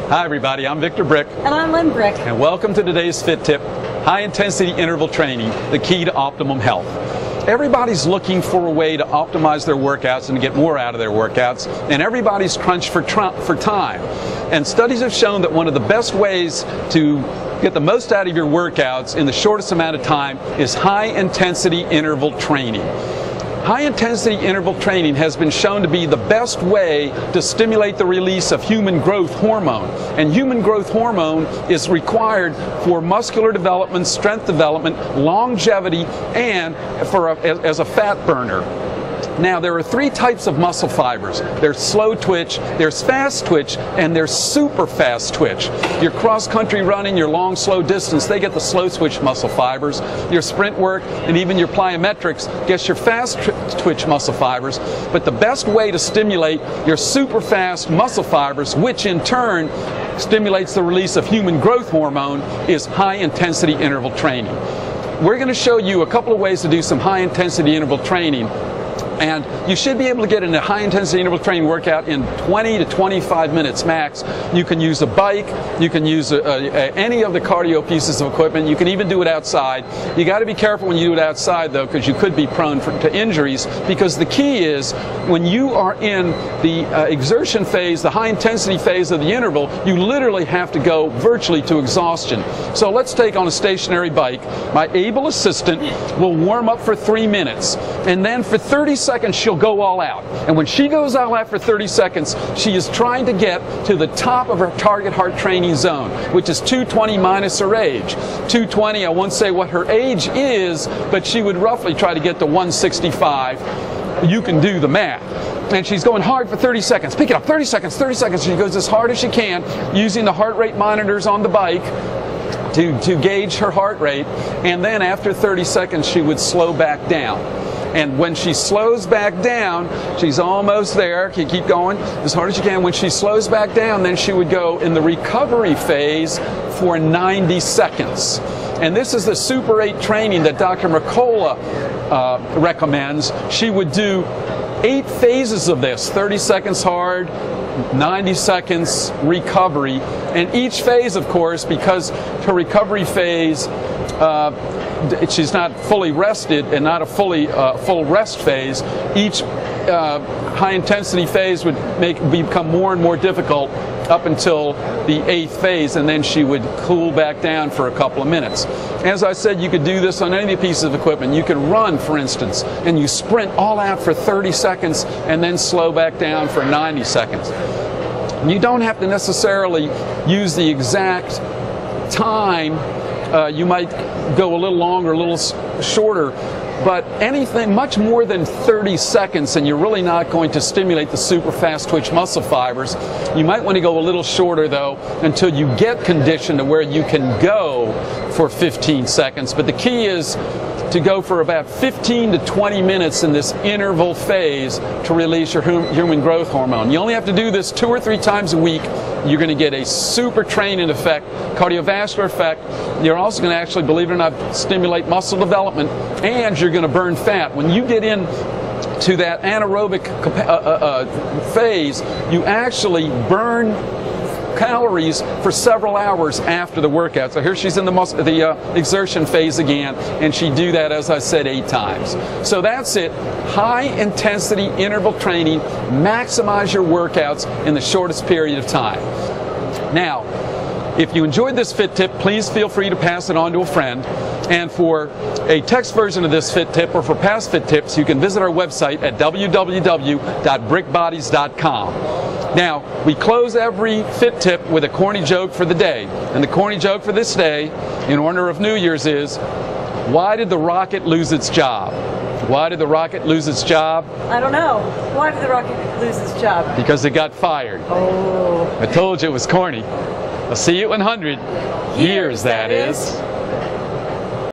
Hi everybody, I'm Victor Brick. And I'm Lynn Brick. And welcome to today's Fit Tip, high intensity interval training, the key to optimum health. Everybody's looking for a way to optimize their workouts and to get more out of their workouts, and everybody's crunched for time. And studies have shown that one of the best ways to get the most out of your workouts in the shortest amount of time is high intensity interval training. High-intensity interval training has been shown to be the best way to stimulate the release of human growth hormone. And human growth hormone is required for muscular development, strength development, longevity, and as a fat burner. Now, there are three types of muscle fibers. There's slow twitch, there's fast twitch, and there's super fast twitch. Your cross-country running, your long, slow distance, they get the slow twitch muscle fibers. Your sprint work, and even your plyometrics, gets your fast twitch muscle fibers. But the best way to stimulate your super fast muscle fibers, which in turn stimulates the release of human growth hormone, is high-intensity interval training. We're going to show you a couple of ways to do some high-intensity interval training. And you should be able to get in a high-intensity interval training workout in 20 to 25 minutes max. You can use a bike, you can use any of the cardio pieces of equipment, you can even do it outside. You got to be careful when you do it outside though, because you could be prone to injuries, because the key is when you are in the exertion phase, the high-intensity phase of the interval, you literally have to go virtually to exhaustion. So let's take on a stationary bike. My able assistant will warm up for 3 minutes, and then for 30 seconds she'll go all out. And when she goes all out for 30 seconds, she is trying to get to the top of her target heart training zone, which is 220 minus her age. 220, I won't say what her age is, but she would roughly try to get to 165. You can do the math. And she's going hard for 30 seconds. Pick it up, 30 seconds, 30 seconds. She goes as hard as she can, using the heart rate monitors on the bike to gauge her heart rate. And then after 30 seconds, she would slow back down. And when she slows back down, she's almost there. You keep going as hard as you can. When she slows back down, then she would go in the recovery phase for 90 seconds. And this is the Super 8 training that Dr. Mercola recommends. She would do 8 phases of this, 30 seconds hard, 90 seconds recovery. And each phase, of course, because her recovery phase, she's not fully rested and not a full rest phase, each high-intensity phase would become more and more difficult up until the 8th phase, and then she would cool back down for a couple of minutes. As I said, you could do this on any piece of equipment. You could run, for instance, and you sprint all out for 30 seconds and then slow back down for 90 seconds. You don't have to necessarily use the exact time. You might go a little longer, a little shorter, but anything much more than 30 seconds and you're really not going to stimulate the super fast twitch muscle fibers. You might want to go a little shorter though until you get conditioned to where you can go for 15 seconds. But the key is to go for about 15 to 20 minutes in this interval phase to release your human growth hormone. You only have to do this 2 or 3 times a week. You're going to get a super training effect, cardiovascular effect. You're also going to actually, believe it or not, stimulate muscle development, and you're going to burn fat. When you get in to that anaerobic phase, you actually burn calories for several hours after the workout. So here she's in the exertion phase again, and she'd do that, as I said, 8 times. So that's it. High intensity interval training. Maximize your workouts in the shortest period of time. Now, if you enjoyed this Fit Tip, please feel free to pass it on to a friend. And for a text version of this Fit Tip or for past Fit Tips, you can visit our website at www.brickbodies.com. Now, we close every Fit Tip with a corny joke for the day. And the corny joke for this day, in honor of New Year's, is, why did the rocket lose its job? Why did the rocket lose its job? I don't know. Why did the rocket lose its job? Because it got fired. Oh. I told you it was corny. I'll see you in 100 years, that is.